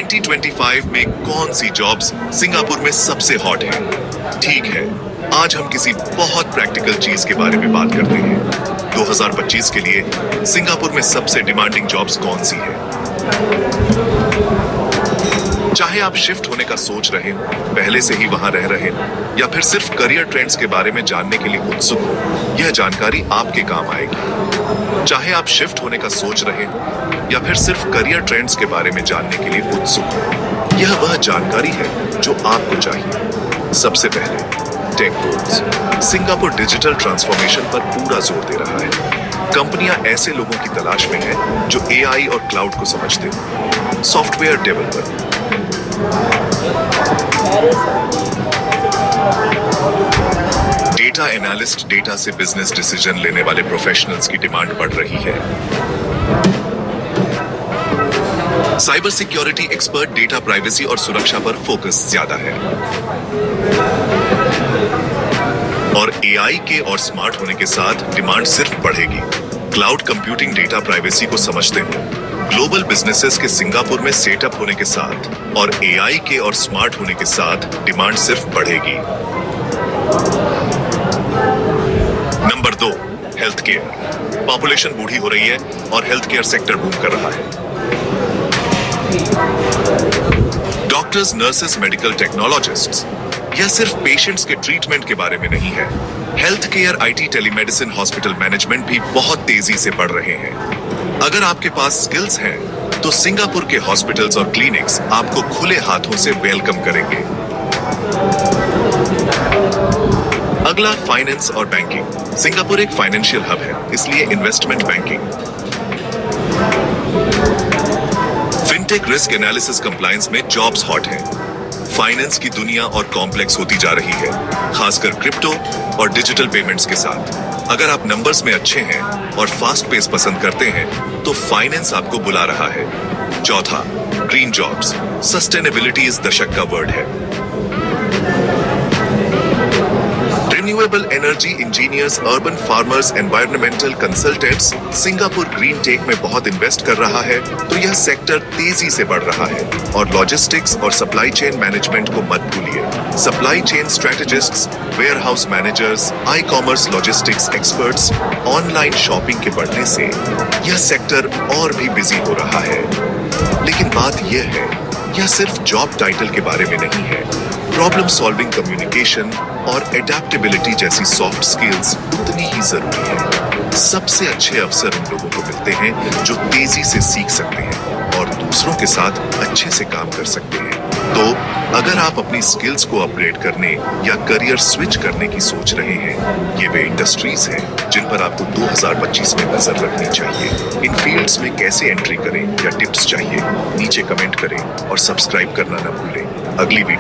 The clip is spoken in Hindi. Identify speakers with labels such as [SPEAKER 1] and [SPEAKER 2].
[SPEAKER 1] 2025 में कौन सी जॉब्स सिंगापुर में सबसे हॉट हैं? ठीक है, आज हम किसी बहुत प्रैक्टिकल चीज के बारे में बात करते हैं। 2025 के लिए सिंगापुर में सबसे डिमांडिंग जॉब्स कौन सी है? चाहे आप शिफ्ट होने का सोच रहे हो, पहले से ही वहां रह रहे हो, या फिर सिर्फ करियर ट्रेंड्स के बारे में जानने के लिए उत्सुक हो, यह जानकारी आपके काम आएगी। चाहे आप शिफ्ट होने का सोच रहे हो, या फिर सिर्फ करियर ट्रेंड्स के बारे में जानने के लिए उत्सुक हो, यह वह जानकारी है जो आपको चाहिए। सबसे पहले tech boards Singapore digital transformation पर पूरा जोर दे रहा है। कंपनियां ऐसे लोगों की तलाश में हैं जो एआई और क्लाउड को समझते हो। Software developer, data analyst, data से बिजनेस डिसीजन लेने वाले प्रोफेशनल्स की डिमांड बढ़ रही है। Cyber security expert, data privacy और सुरक्षा पर फोकस ज्यादा है। और एआई के और स्मार्ट होने के साथ डिमांड सिर्फ बढ़ेगी। क्लाउड कंप्यूटिंग, डेटा प्राइवेसी को समझते हो। ग्लोबल बिजनेसेस के सिंगापुर में सेटअप होने के साथ और एआई के और स्मार्ट होने के साथ डिमांड सिर्फ बढ़ेगी। Number 2, health care. पॉपुलेशन बूढ़ी हो रही है और हेल्थ केयर सेक्टर बूम कर रहा है। डॉक्टर्स, नर्सेस, मेडिकल टेक्नोलॉजिस्ट्स, यह सिर्फ पेशेंट्स के ट्रीटमेंट के बारे में नहीं है। Health care, IT, telemedicine, hospital management भी बहुत तेजी से बढ़ रहे हैं। अगर आपके पास स्किल्स हैं, तो सिंगापुर के हॉस्पिटल्स और क्लिनिक्स आपको खुले हाथों से वेलकम करेंगे। अगला, फाइनेंस और बैंकिंग। सिंगापुर एक फाइनेंशियल हब है, इसलिए investment banking, fintech, risk analysis, compliance में जॉब्स हॉट हैं। फाइनेंस की दुनिया और कॉम्प्लेक्स होती जा रही है, खासकर क्रिप्टो और डिजिटल पेमेंट्स के साथ। अगर आप नंबर्स में अच्छे हैं और फास्ट पेस पसंद करते हैं, तो फाइनेंस आपको बुला रहा है। चौथा, ग्रीन जॉब्स। सस्टेनेबिलिटी इस दशक का वर्ड है। Renewable energy engineers, urban farmers, environmental consultants, Singapore green tech में बहुत इन्वेस्ट कर रहा है, तो यह सेक्टर तेजी से बढ़ रहा है। और लॉजिस्टिक्स और सप्लाई चेन मैनेजमेंट को मत भूलिए। Supply chain strategists, warehouse managers, e commerce logistics experts, online shopping के बढ़ने से यह सेक्टर और भी बिजी हो रहा है। लेकिन बात यह है, यह सिर्फ जॉब टाइटल के बारे में नहीं है। प्रॉब्लम सॉल्विंग, कम्युनिकेशन और एडेप्टेबिलिटी जैसी सॉफ्ट स्किल्स उतनी ही जरूरी है। सबसे अच्छे अवसर उन लोगों को मिलते हैं जो तेजी से सीख सकते हैं और दूसरों के साथ अच्छे से काम कर सकते हैं। तो अगर आप अपनी स्किल्स को अपग्रेड करने या करियर स्विच करने की सोच रहे हैं, ये वे इंडस्ट्रीज हैं जिन पर आपको 2025 में नजर रखनी चाहिए। इन फील्ड्स में कैसे एंट्री करें या टिप्स चाहिए, नीचे कमेंट करें और सब्सक्राइब करना न भूलें। अगली वीडियो